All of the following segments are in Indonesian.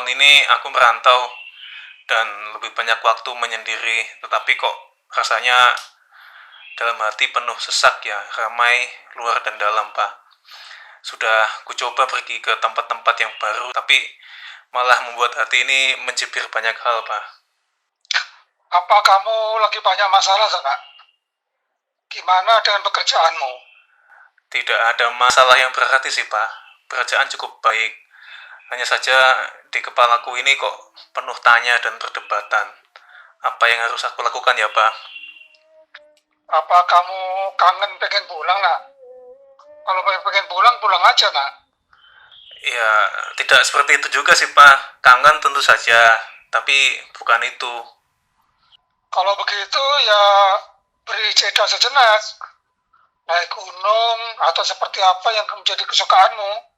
tahun ini aku merantau dan lebih banyak waktu menyendiri, tetapi kok rasanya dalam hati penuh sesak ya, ramai luar dan dalam, Pak. Sudah kucoba pergi ke tempat-tempat yang baru, tapi malah membuat hati ini mencibir banyak hal, Pak. Apa kamu lagi banyak masalah, Nak? Gimana dengan pekerjaanmu? Tidak ada masalah yang berarti sih, Pak. Pekerjaan cukup baik. Hanya saja di kepalaku ini kok penuh tanya dan perdebatan. Apa yang harus aku lakukan ya, Pak? Apa kamu kangen pengen pulang, Nak? Kalau pengen pulang, pulang aja, Nak. Ya, tidak seperti itu juga sih, Pak. Kangen tentu saja, tapi bukan itu. Kalau begitu ya beri jeda sejenak. Naik gunung atau seperti apa yang menjadi kesukaanmu.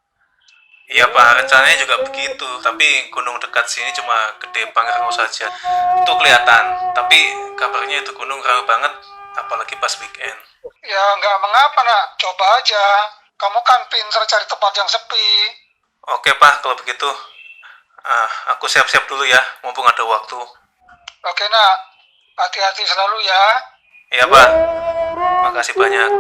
Iya, Pak, rencananya juga begitu. Tapi gunung dekat sini cuma Gede Pangrango saja. Itu kelihatan, tapi kabarnya itu gunung ramai banget, apalagi pas weekend. Ya nggak mengapa, Nak. Coba aja. Kamu kan pintar cari tempat yang sepi. Oke, Pak, kalau begitu. Aku siap-siap dulu ya, mumpung ada waktu. Oke, Nak. Hati-hati selalu ya. Iya, Pak. Makasih banyak.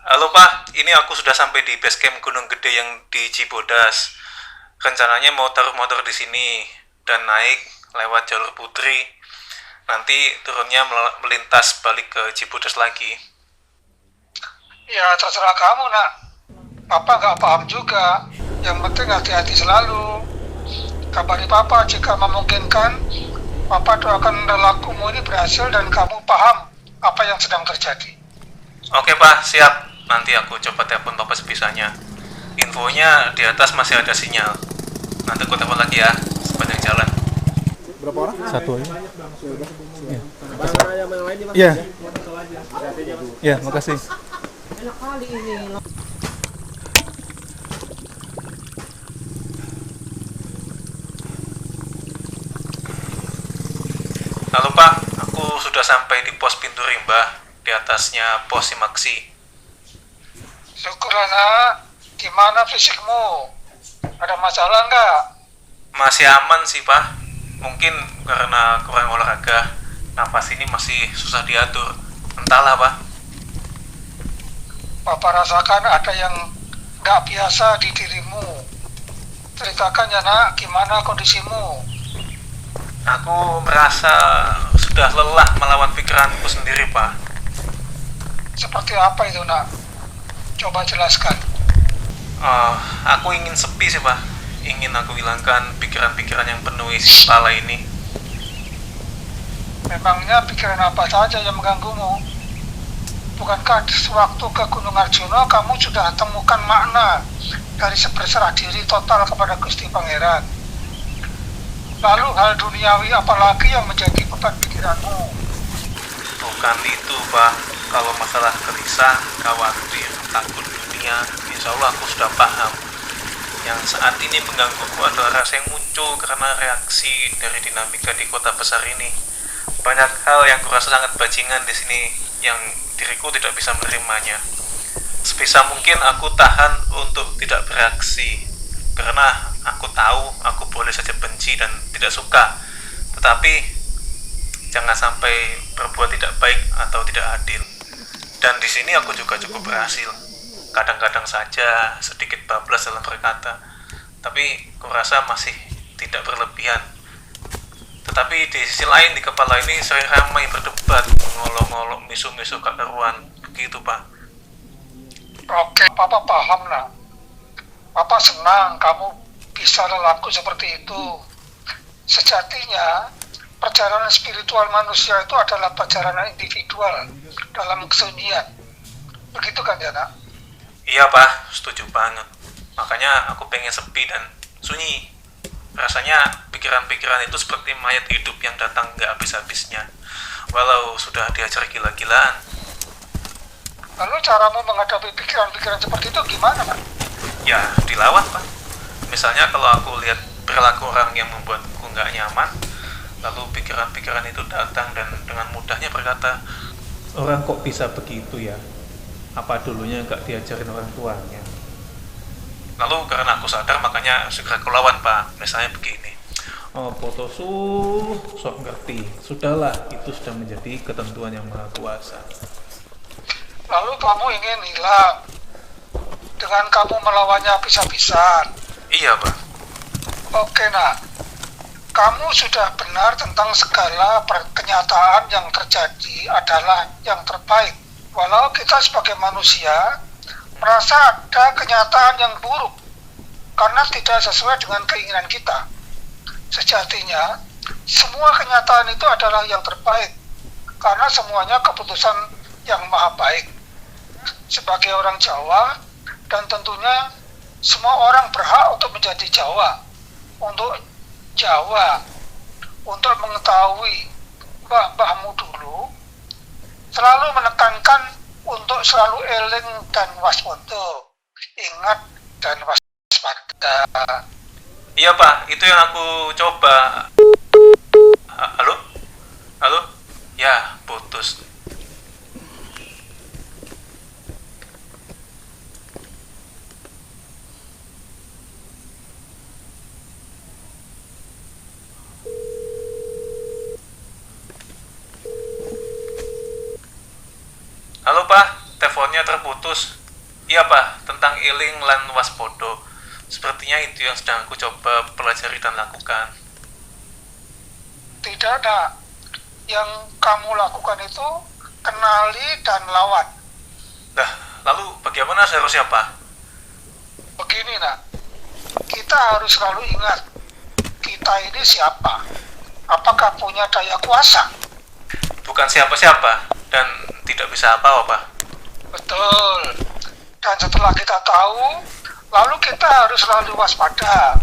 Halo, Pak, ini aku sudah sampai di base camp Gunung Gede yang di Cibodas. Rencananya mau taruh motor di sini dan naik lewat jalur Putri. Nanti turunnya melintas balik ke Cibodas lagi. Ya terserah kamu, Nak. Papa nggak paham juga. Yang penting hati-hati selalu. Kabari Papa jika memungkinkan. Papa doakan lelakumu ini berhasil dan kamu paham apa yang sedang terjadi. Oke, Pak, siap. Nanti aku coba telepon Papa sebisanya. Infonya di atas masih ada sinyal. Nanti aku telepon lagi ya, sepanjang jalan. Berapa orang? Satu aja. Iya. Iya. Iya, makasih. Enak kali ini. Halo, Pak, aku sudah sampai di pos pintu rimba. Di atasnya pos Simaksi. Syukurlah, Nak. Gimana fisikmu? Ada masalah nggak? Masih aman sih, Pak. Mungkin karena kurang olahraga, nafas ini masih susah diatur. Entahlah, Pak. Papa rasakan ada yang nggak biasa di dirimu. Ceritakan ya, Nak, gimana kondisimu? Aku merasa sudah lelah melawan pikiranku sendiri, Pak. Seperti apa itu, Nak? Coba jelaskan. Aku ingin sepi sih, Pak. Ingin aku hilangkan pikiran-pikiran yang penuh isi kepala ini. Memangnya pikiran apa saja yang mengganggumu? Bukankah sewaktu ke Gunung Arjuna kamu sudah temukan makna dari berserah diri total kepada Gusti Pangeran? Lalu hal duniawi apalagi yang menjadi beban pikiranmu? Bukan itu, Pak. Kalau masalah gelisah, khawatir, takut dunia, insya Allah aku sudah paham. Yang saat ini menggangguku adalah rasa yang muncul karena reaksi dari dinamika di kota besar ini. Banyak hal yang kurasa sangat bajingan di sini yang diriku tidak bisa menerimanya. Sebisa mungkin aku tahan untuk tidak bereaksi karena aku tahu aku boleh saja benci dan tidak suka, tetapi jangan sampai berbuat tidak baik atau tidak adil. Dan di sini aku juga cukup berhasil. Kadang-kadang saja sedikit bablas dalam berkata, tapi kurasa masih tidak berlebihan. Tetapi di sisi lain di kepala ini sering ramai berdebat, ngolok-ngolok, misu-misu gak karuan, begitu, Pak. Oke, Papa paham, Nak. Papa senang kamu bisa lelaku seperti itu. Sejatinya, perjalanan spiritual manusia itu adalah perjalanan individual dalam kesunyian. Begitu kan, Jana? Iya Pak, setuju banget. Makanya aku pengen sepi dan sunyi. Rasanya pikiran-pikiran itu seperti mayat hidup yang datang nggak habis-habisnya, walau sudah diajar gila-gilaan. Lalu caramu menghadapi pikiran-pikiran seperti itu gimana, Pak? Ya, dilawan Pak. Misalnya kalau aku lihat perilaku orang yang membuatku nggak nyaman, lalu pikiran-pikiran itu datang dan dengan mudahnya berkata, orang kok bisa begitu ya? Apa dulunya nggak diajarin orang tuanya? Lalu karena aku sadar makanya segera aku lawan Pak. Misalnya begini, oh potosu sok ngerti, sudahlah itu sudah menjadi ketentuan yang maha kuasa. Lalu kamu ingin hilang dengan kamu melawannya habis-habisan. Iya Pak. Oke, nak. Kamu sudah benar tentang segala kenyataan yang terjadi adalah yang terbaik. Walau kita sebagai manusia merasa ada kenyataan yang buruk karena tidak sesuai dengan keinginan kita. Sejatinya, semua kenyataan itu adalah yang terbaik karena semuanya keputusan yang maha baik. Sebagai orang Jawa, dan tentunya semua orang berhak untuk menjadi Jawa, untuk mengetahui mbah-mbahmu dulu, selalu menekankan untuk selalu eling dan waspada, ingat dan waspada. Iya Pak, itu yang aku coba. Halo? Halo? Ya, putus. Halo Pak, teleponnya terputus. Iya Pak, tentang eling lan waspodo. Sepertinya itu yang sedang aku coba pelajari dan lakukan. Tidak, nak. Yang kamu lakukan itu kenali dan lawan. Nah, lalu bagaimana seharusnya Pak? Begini, nak. Kita harus selalu ingat, kita ini siapa? Apakah punya daya kuasa? Bukan siapa-siapa dan tidak bisa apa-apa Pak. Betul. Dan setelah kita tahu, lalu kita harus selalu waspada.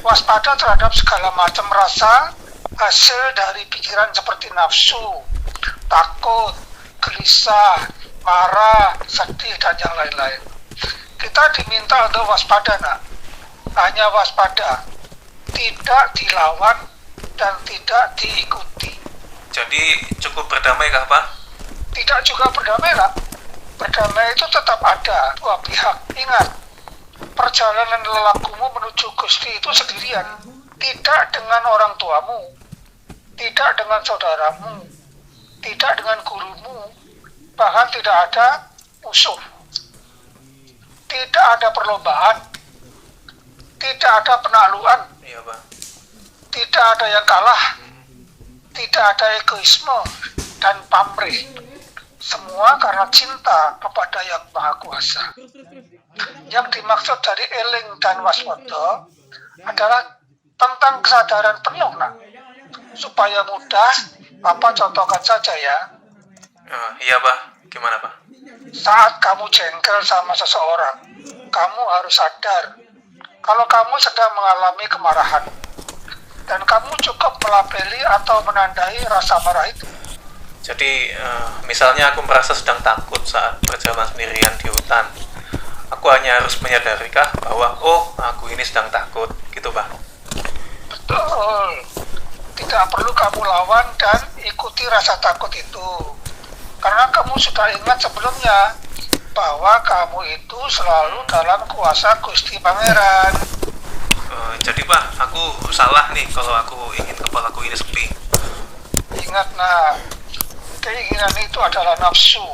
Waspada terhadap segala macam rasa hasil dari pikiran seperti nafsu, takut, gelisah, marah, sedih, dan yang lain-lain. Kita diminta untuk waspada, nak. Hanya waspada, tidak dilawan dan tidak diikuti. Jadi cukup berdamai kah Pak? Tidak juga berdamai, nak. Berdamai itu tetap ada dua pihak. Ingat, perjalanan lelakumu menuju Gusti itu sendirian, tidak dengan orang tuamu, tidak dengan saudaramu, tidak dengan gurumu, bahkan tidak ada musuh, tidak ada perlombaan, tidak ada penaklukan, Iya Pak. tidak ada yang kalah, tidak ada egoisme dan pamrih. Semua karena cinta kepada yang Maha Kuasa. Yang dimaksud dari eling dan waspada adalah tentang kesadaran penuh, nak. Supaya mudah, Papa contohkan saja ya. Iya Pak, gimana Pak? Saat kamu jengkel sama seseorang, kamu harus sadar kalau kamu sedang mengalami kemarahan. Dan kamu cukup melabeli atau menandai rasa marah itu. Jadi, misalnya aku merasa sedang takut saat berjalan sendirian di hutan. Aku hanya harus menyadarikah bahwa, oh, aku ini sedang takut, gitu Pak? Betul. Tidak perlu kamu lawan dan ikuti rasa takut itu. Karena kamu sudah ingat sebelumnya bahwa kamu itu selalu dalam kuasa Gusti Pangeran. Jadi Pak, aku salah nih kalau aku ingin kepalaku ini sepi. Ingat, nah, keinginan itu adalah nafsu.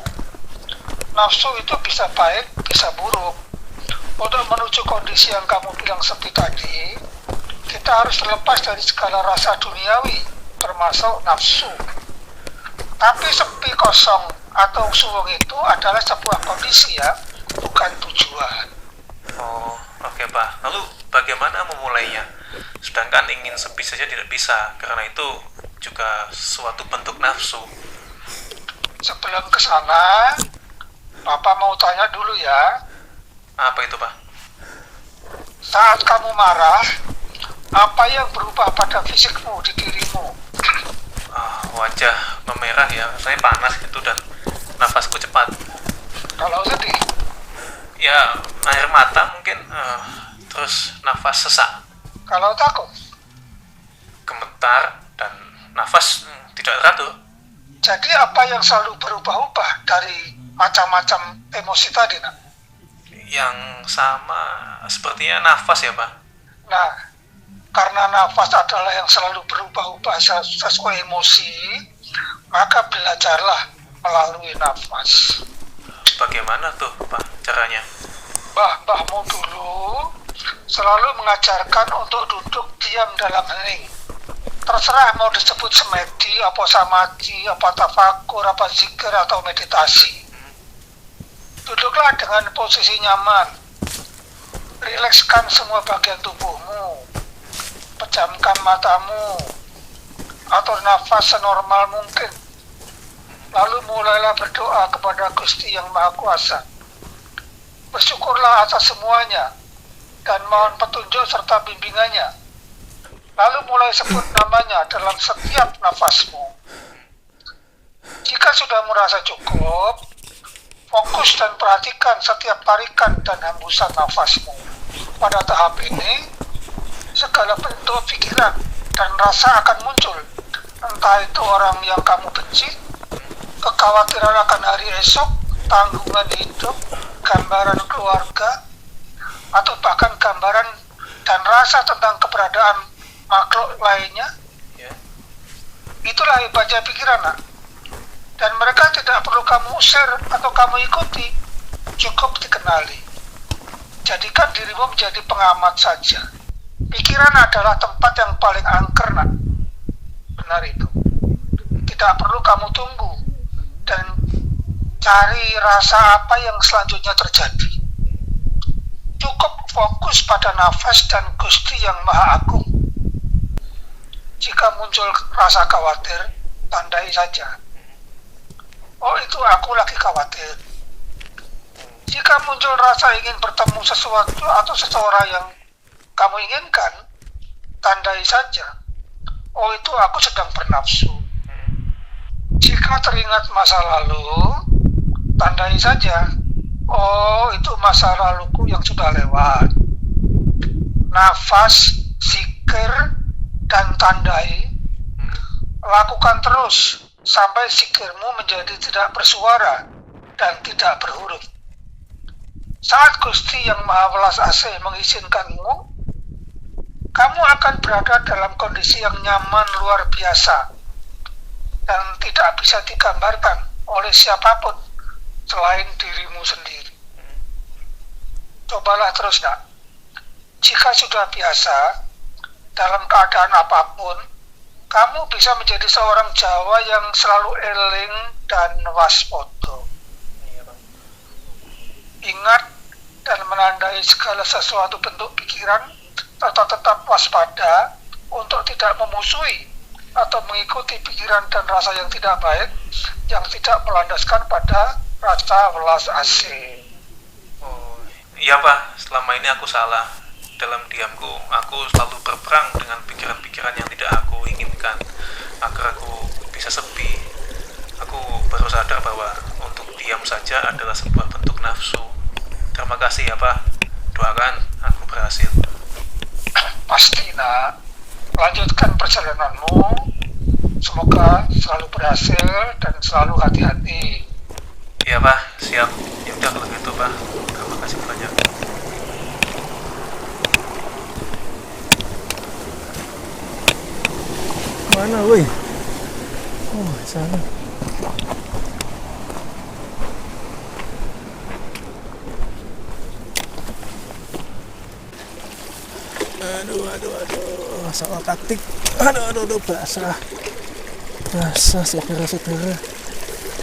Nafsu itu bisa baik, bisa buruk. Untuk menuju kondisi yang kamu bilang sepi tadi, kita harus terlepas dari segala rasa duniawi, termasuk nafsu. Tapi sepi kosong atau suwung itu adalah sebuah kondisi ya, bukan tujuan. Oh, Oke Pak, lalu bagaimana memulainya? Sedangkan ingin sepi saja tidak bisa, karena itu juga suatu bentuk nafsu. Sebelum ke sana, Papa mau tanya dulu ya. Apa itu Pak? Saat kamu marah, apa yang berubah pada fisikmu di dirimu? Wajah memerah ya, rasanya panas gitu dan nafasku cepat. Kalau sedih, Ya, air mata mungkin, terus nafas sesak, kalau takut, gemetar, dan nafas tidak teratur. jadi apa yang selalu berubah-ubah dari macam-macam emosi tadi, nak? Yang sama sepertinya nafas ya Pak. Nah, karena nafas adalah yang selalu berubah-ubah sesuai emosi, maka belajarlah melalui nafas. Bagaimana tuh Pak caranya? Mbahmu dulu selalu mengajarkan untuk duduk diam dalam hening. Terserah mau disebut semedi, apa samadhi, apa tafakur, apa zikir, atau meditasi. Duduklah dengan posisi nyaman. Rilekskan semua bagian tubuhmu. Pejamkan matamu. Atur nafas senormal mungkin. Lalu mulailah berdoa kepada Gusti Yang Maha Kuasa. Bersyukurlah atas semuanya dan mohon petunjuk serta bimbingannya. Lalu mulai sebut namanya dalam setiap nafasmu. Jika sudah merasa cukup, fokus dan perhatikan setiap tarikan dan hembusan nafasmu. Pada tahap ini, segala bentuk pikiran dan rasa akan muncul. Entah itu orang yang kamu benci, kekhawatiran akan hari esok, tanggungan hidup, gambaran keluarga, atau bahkan gambaran dan rasa tentang keberadaan makhluk lainnya. Itulah hebatnya pikiran, nak. Dan mereka tidak perlu kamu usir atau kamu ikuti, cukup dikenali. Jadikan dirimu menjadi pengamat saja. Pikiran adalah tempat yang paling angker, nak. Benar itu. Tidak perlu kamu tunggu dan cari rasa apa yang selanjutnya terjadi. Cukup fokus pada nafas dan Gusti Yang Maha Agung. Jika muncul rasa khawatir, tandai saja. Oh, itu aku lagi khawatir. Jika muncul rasa ingin bertemu sesuatu atau seseorang yang kamu inginkan, tandai saja. Oh, itu aku sedang bernafsu. Jika teringat masa lalu, tandai saja. Oh, itu masa laluku yang sudah lewat. Nafas, zikir, dan tandai. Lakukan terus sampai zikirmu menjadi tidak bersuara dan tidak berhuruf. Saat Gusti Yang Maha Welas Asih mengizinkanmu, kamu akan berada dalam kondisi yang nyaman luar biasa dan tidak bisa digambarkan oleh siapapun selain dirimu sendiri. Cobalah terus, nak. Jika sudah biasa, dalam keadaan apapun, kamu bisa menjadi seorang Jawa yang selalu eling dan waspada. Ingat dan menandai segala sesuatu bentuk pikiran, tetap waspada untuk tidak memusuhi atau mengikuti pikiran dan rasa yang tidak baik, yang tidak melandaskan pada rasa welas asih. Oh, iya Pak, selama ini aku salah. Dalam diamku, aku selalu berperang dengan pikiran-pikiran yang tidak aku inginkan, agar aku bisa sepi. Aku baru sadar bahwa untuk diam saja adalah sebuah bentuk nafsu. Terima kasih ya Pak, doakan aku berhasil. Pasti, nak. Lanjutkan perjalananmu. Semoga selalu berhasil dan selalu hati-hati. Iya Pak, siap. Ya udah kalau gitu Pak, terima kasih banyak. Mana woi? Oh, sana. Aduh, salah taktik. Aduh, basah saudara.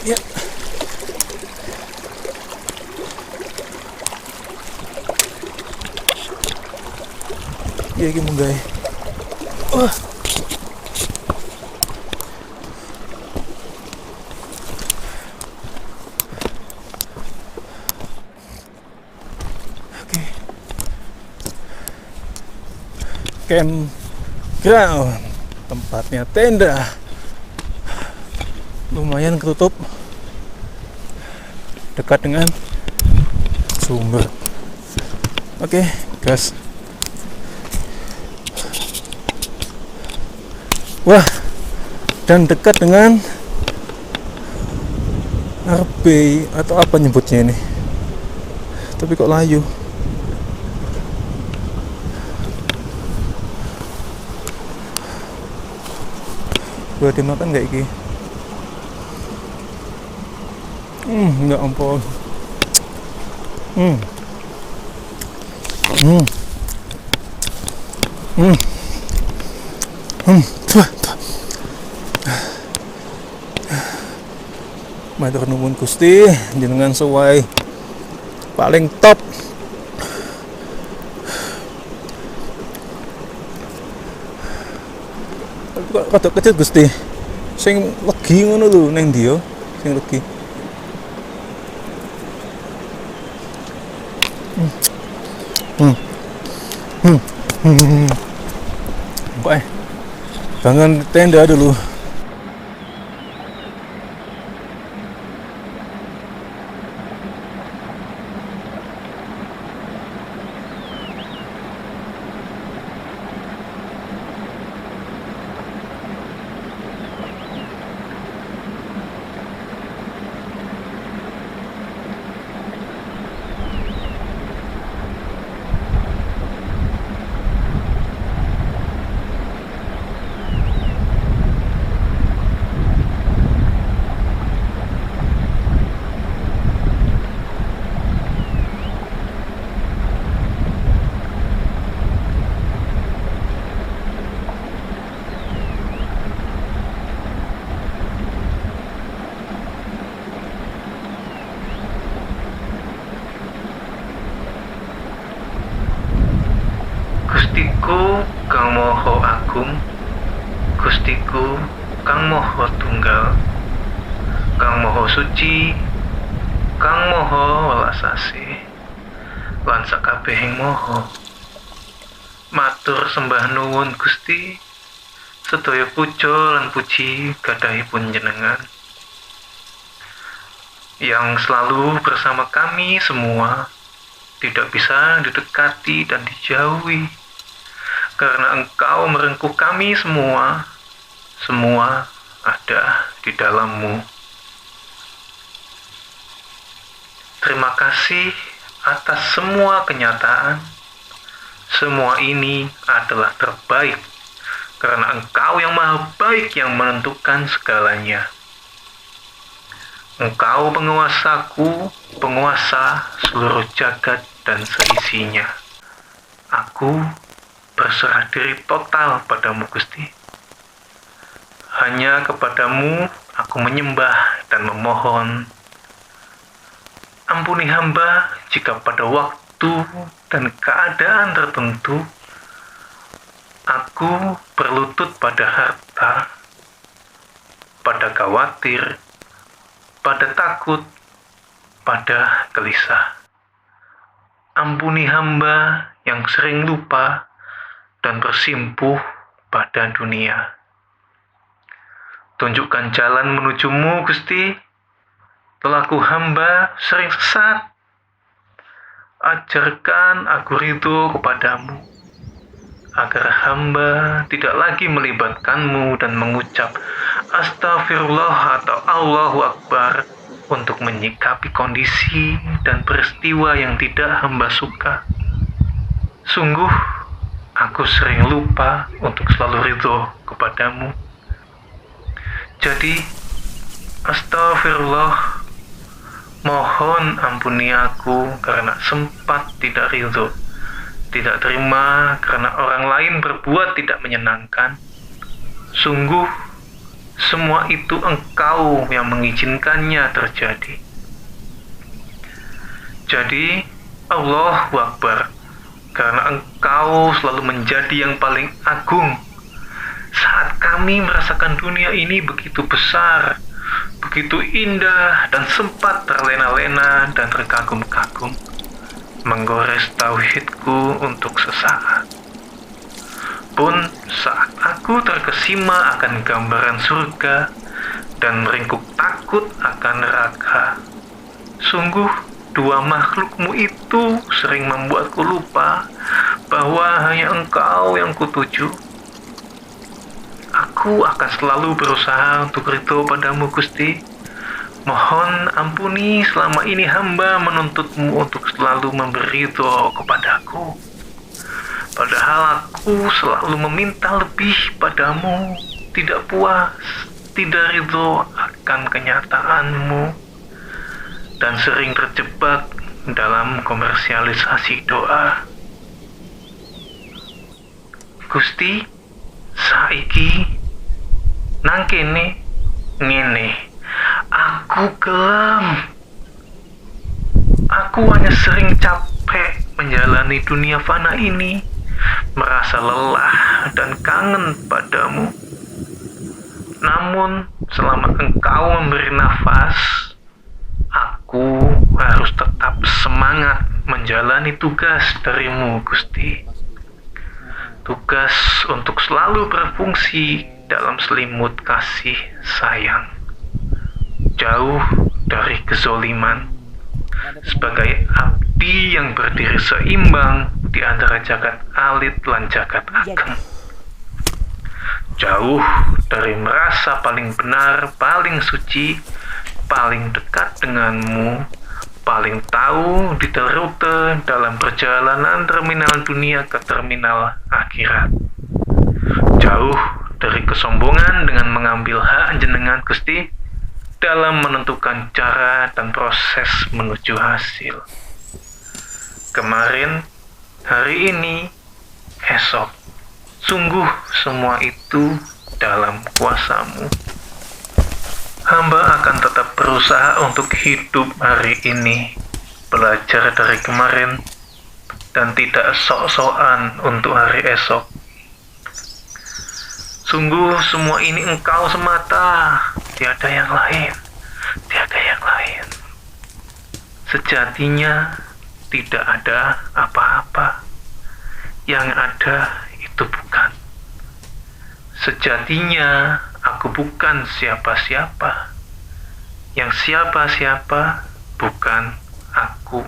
Ya. Piye iki munggahe? Wah. Oke. Campground. Tempatnya tenda. Lumayan ketutup. Dekat dengan sumber. Oke, gas. Wah, dan dekat dengan RB atau apa nyebutnya ini. Tapi kok layu. Gua dimakan gak iki? Enggak ampun. Matur nuwun Gusti, jenengan sesuai paling top. Kok rada kecil Gusti. Sing legi ngono lho ning ndi yo? Sing legi. Oke. Bangun tenda dulu. Gustiku Kang Maha Agung, Gustiku Kang Maha Tunggal, Kang Maha Suci, Kang Maha Welas Asih, lan sakabehing maha. Matur sembah nuwun Gusti, sedaya puja lan puji gadhahipun jenengan yang selalu bersama kami semua, tidak bisa didekati dan dijauhi, karena Engkau merengkuh kami semua, semua ada di dalam-Mu. Terima kasih atas semua kenyataan. Semua ini adalah terbaik, karena Engkau yang Maha Baik yang menentukan segalanya. Engkau penguasaku, penguasa seluruh jagat dan seisinya. Aku berserah diri total padamu Gusti. Hanya kepadamu aku menyembah dan memohon. Ampuni hamba jika pada waktu dan keadaan tertentu aku berlutut pada harta, pada khawatir, pada takut, pada gelisah. Ampuni hamba yang sering lupa dan bersimpuh pada dunia. Tunjukkan jalan menuju-Mu, Gusti. Lelaku hamba sering sesat. Ajarkan aku ridho kepadamu, agar hamba tidak lagi melibatkan-Mu dan mengucap astagfirullah atau Allahu Akbar untuk menyikapi kondisi dan peristiwa yang tidak hamba suka. Sungguh, aku sering lupa untuk selalu ridho kepadamu. Jadi, astagfirullah, mohon ampuni aku karena sempat tidak ridho, tidak terima karena orang lain berbuat tidak menyenangkan. Sungguh, semua itu Engkau yang mengizinkannya terjadi. Jadi, Allahu Akbar, karena Engkau selalu menjadi yang paling agung. Saat kami merasakan dunia ini begitu besar, begitu indah dan sempat terlena-lena dan terkagum-kagum, menggores tauhidku untuk sesaat. Pun saat aku terkesima akan gambaran surga dan meringkuk takut akan neraka, sungguh dua makhlukmu itu sering membuatku lupa bahwa hanya Engkau yang kutuju. Aku akan selalu berusaha untuk ridho padamu, Gusti. Mohon ampuni selama ini hamba menuntutmu untuk selalu memberi ridho kepadaku. Padahal aku selalu meminta lebih padamu, tidak puas, tidak ridho akan kenyataanmu, dan sering terjebak dalam komersialisasi doa. Gusti, saiki nang kene ngene, aku gelem. Aku hanya sering capek menjalani dunia fana ini, merasa lelah dan kangen padamu. Namun selama Engkau memberi nafas, aku harus tetap semangat menjalani tugas darimu, Gusti. Tugas untuk selalu berfungsi dalam selimut kasih sayang, jauh dari kezoliman, sebagai abdi yang berdiri seimbang di antara jagat alit lan jagat ageng. Jauh dari merasa paling benar, paling suci, paling dekat denganmu, paling tahu detail rute dalam perjalanan terminal dunia ke terminal akhirat. Jauh dari kesombongan dengan mengambil hak jenengan, Gusti, dalam menentukan cara dan proses menuju hasil. Kemarin, hari ini, esok, sungguh semua itu dalam kuasa-Mu. Hamba akan tetap berusaha untuk hidup hari ini, belajar dari kemarin, dan tidak sok-sokan untuk hari esok. Sungguh semua ini Engkau semata, tiada yang lain, tiada yang lain. Sejatinya tidak ada apa-apa, yang ada itu bukan. Sejatinya aku bukan siapa-siapa, yang siapa-siapa bukan aku.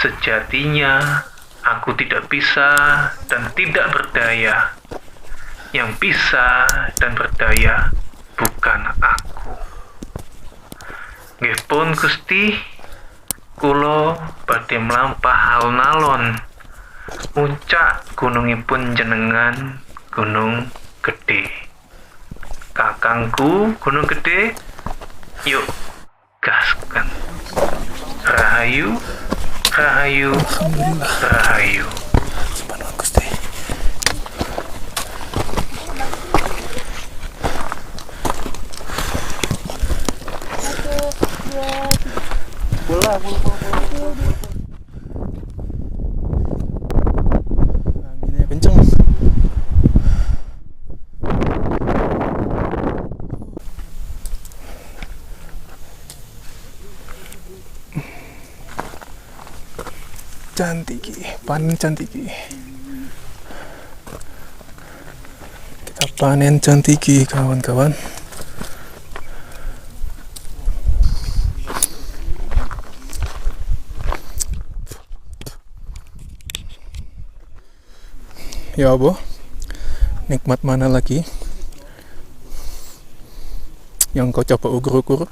Sejatinya aku tidak bisa dan tidak berdaya, yang bisa dan berdaya bukan aku. Nggih pun Gusti, kula badhe mlampah alun-alun muncak gunungipun jenengan, Gunung Gedhe. Kakangku Gunung Gedhe, yuk gaskan. Rahayu, rahayu, rahayu. Subhanallah Gusti. Anginnya kenceng. Cantiki, panen cantiki. Kita panen cantiki, kawan-kawan. Ya boh, nikmat mana lagi yang kau coba ukur-ukur?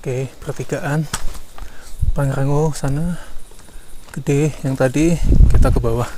Oke, pertigaan Pangrango sana gede, yang tadi kita ke bawah.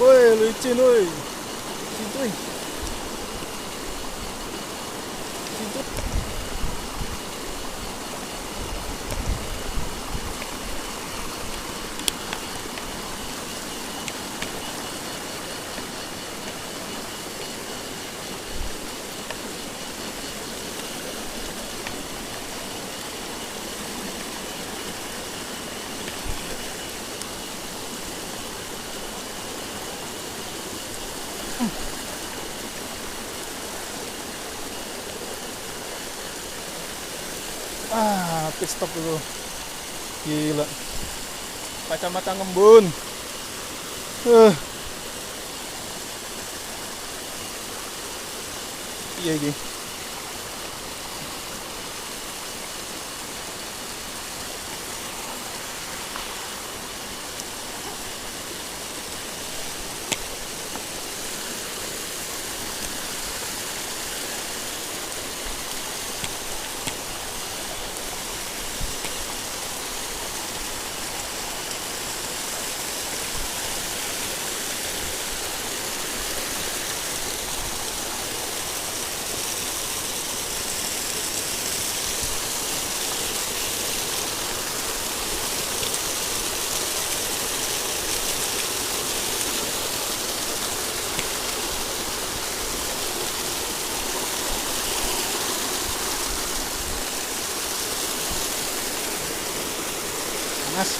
Woi, licin woi. Situ. Situ. Pit stop dulu. Gila. Kacamata ngembun. Iya iki. Panas.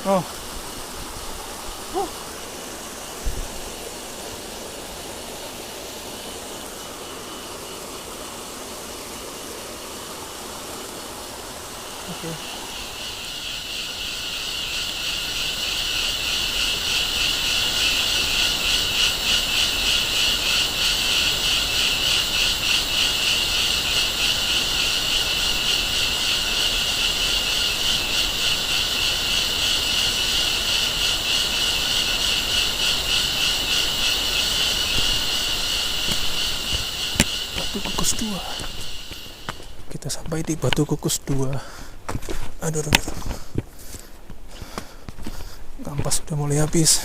Oh. Oke. Batu Kukus 2. Kita sampai di Batu Kukus 2. Aduh. Kampas sudah mulai habis.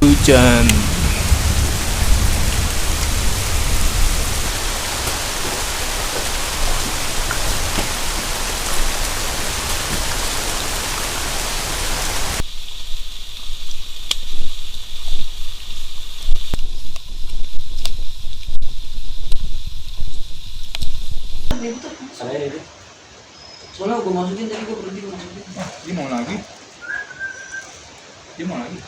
Hujan. Saya itu. Soalnya gue masukin tadi gue berhenti masukin. Dia mau lagi. Dia mau lagi.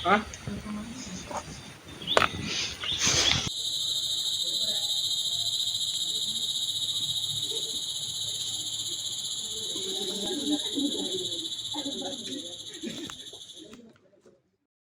Hah?